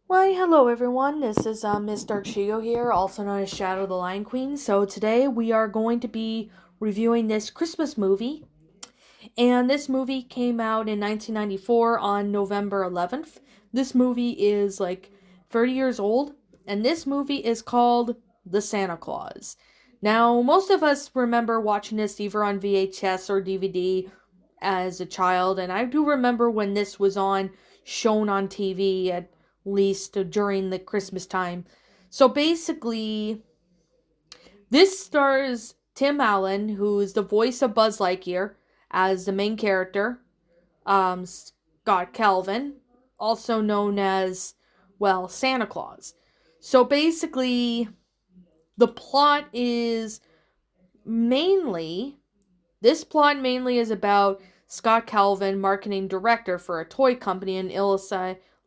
Why, hello everyone. This is Miss Dark Shigo here, also known as Shadow the Lion Queen. So today we are going to be reviewing this Christmas movie, and this movie came out in 1994 on November 11th. This movie is like 30 years old, and this movie is called The Santa Claus. Now, most of us remember watching this either on VHS or DVD as a child, and I do remember when this was shown on TV at least during the Christmas time. So basically, this stars Tim Allen, who's the voice of Buzz Lightyear, as the main character. Scott Calvin, also known as, well, Santa Claus. So basically, the plot is mainly this plot mainly is about Scott Calvin, marketing director for a toy company in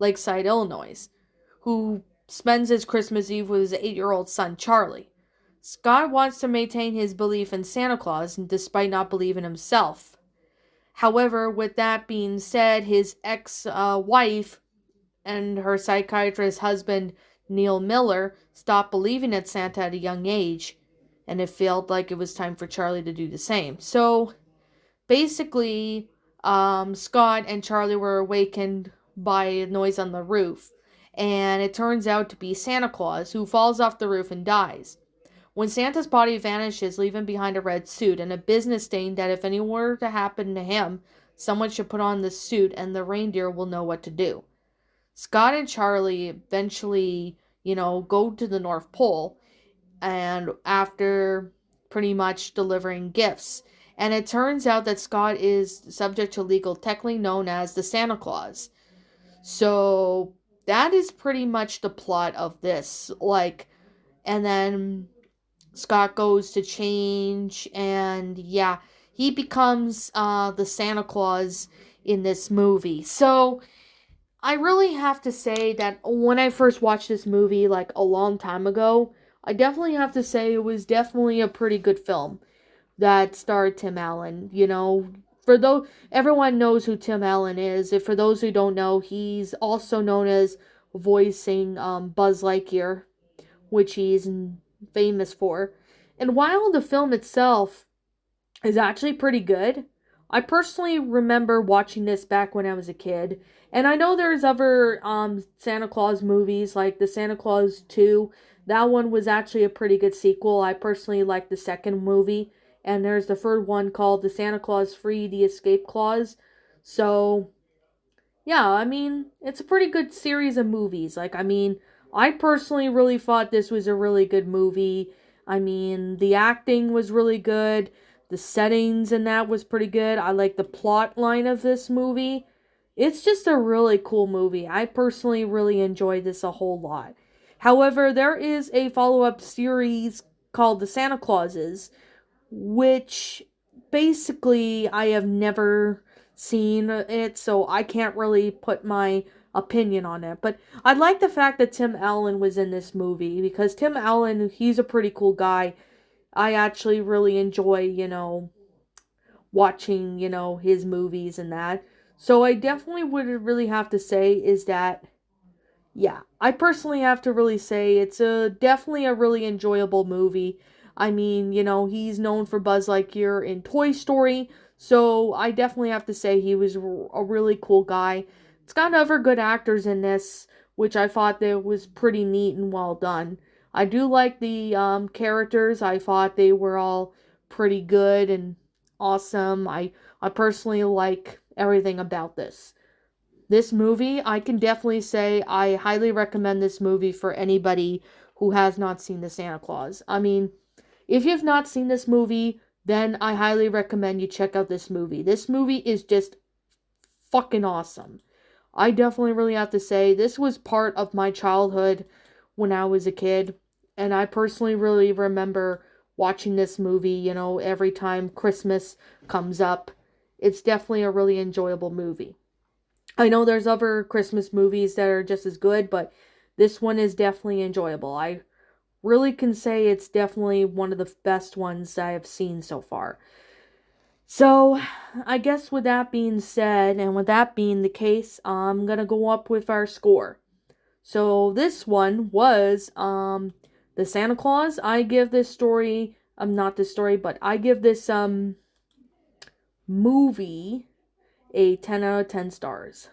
Lakeside, Illinois, who spends his Christmas Eve with his 8-year-old son, Charlie. Scott wants to maintain his belief in Santa Claus despite not believing himself. However, with that being said, his ex wife and her psychiatrist husband, Neil Miller, stopped believing in Santa at a young age, and it felt like it was time for Charlie to do the same. So, basically, Scott and Charlie were awakened by a noise on the roof, and it turns out to be Santa Claus, who falls off the roof and dies. When Santa's body vanishes, leaving behind a red suit and a business stating that if anything were to happen to him, someone should put on the suit and the reindeer will know what to do. Scott and Charlie eventually, go to the North Pole, and after pretty much delivering gifts. And it turns out that Scott is subject to legal technically known as the Santa Claus. So that is pretty much the plot of this. And then Scott goes to change, and yeah, he becomes the Santa Claus in this movie. So I really have to say that when I first watched this movie, like a long time ago, I definitely have to say it was definitely a pretty good film that starred Tim Allen. For those everyone knows who Tim Allen is. If for those who don't know, he's also known as voicing Buzz Lightyear, which he's famous for. And while the film itself is actually pretty good, I personally remember watching this back when I was a kid. And I know there's other Santa Claus movies like the Santa Claus 2. That one was actually a pretty good sequel. I personally like the second movie. And there's the third one called The Santa Claus Free the Escape Clause. So, yeah, I mean, it's a pretty good series of movies. I personally really thought this was a really good movie. I mean, the acting was really good. The settings and that was pretty good. I like the plot line of this movie. It's just a really cool movie. I personally really enjoyed this a whole lot. However, there is a follow-up series called The Santa Clauses, which basically I have never seen it, so I can't really put my opinion on it. But I like the fact that Tim Allen was in this movie because Tim Allen, he's a pretty cool guy. I actually really enjoy, watching, his movies and that. So I definitely would really have to say is that yeah, I personally have to really say it's a definitely a really enjoyable movie. I mean, he's known for Buzz Lightyear in Toy Story, so I definitely have to say he was a really cool guy. It's got other good actors in this, which I thought that was pretty neat and well done. I do like the characters. I thought they were all pretty good and awesome. I personally like everything about this. This movie, I can definitely say I highly recommend this movie for anybody who has not seen the Santa Claus. I mean, if you've not seen this movie, then I highly recommend you check out this movie. This movie is just fucking awesome. I definitely really have to say this was part of my childhood when I was a kid, and I personally really remember watching this movie, every time Christmas comes up. It's definitely a really enjoyable movie. I know there's other Christmas movies that are just as good, but this one is definitely enjoyable. I really can say it's definitely one of the best ones I have seen so far. So, I guess with that being said, and with that being the case, I'm gonna go up with our score. So this one was the Santa Claus. I give this story, not this story, but I give this movie a 10 out of 10 stars.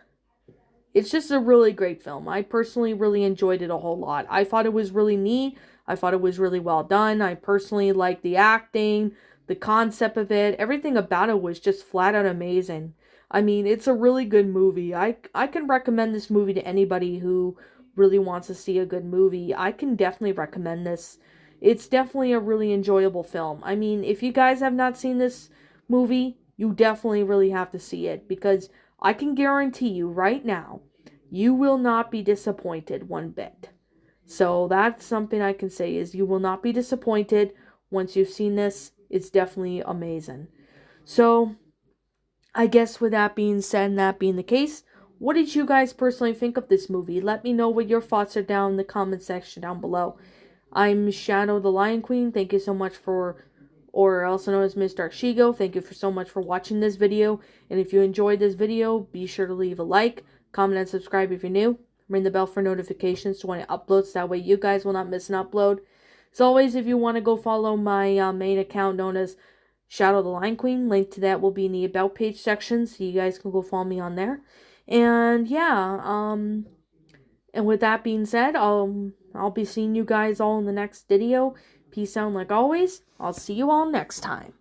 It's just a really great film. I personally really enjoyed it a whole lot. I thought it was really neat. I thought it was really well done. I personally liked the acting, the concept of it. Everything about it was just flat out amazing. I mean, it's a really good movie. I can recommend this movie to anybody who really wants to see a good movie. I can definitely recommend this. It's definitely a really enjoyable film. I mean, if you guys have not seen this movie, you definitely really have to see it, because I can guarantee you right now, you will not be disappointed one bit. So that's something I can say, is you will not be disappointed once you've seen this. It's definitely amazing. So I guess with that being said and that being the case, what did you guys personally think of this movie? Let me know what your thoughts are down in the comment section down below. I'm Shadow the Lion Queen. Thank you so much for, or also known as Miss Dark Shigo. Thank you so much for watching this video. And if you enjoyed this video, be sure to leave a like, comment, and subscribe if you're new. Ring the bell for notifications to when it uploads. That way you guys will not miss an upload. As always, if you want to go follow my main account known as Shadow the Lion Queen, link to that will be in the About page section, so you guys can go follow me on there. And yeah, and with that being said, I'll be seeing you guys all in the next video. Peace out, like always. I'll see you all next time.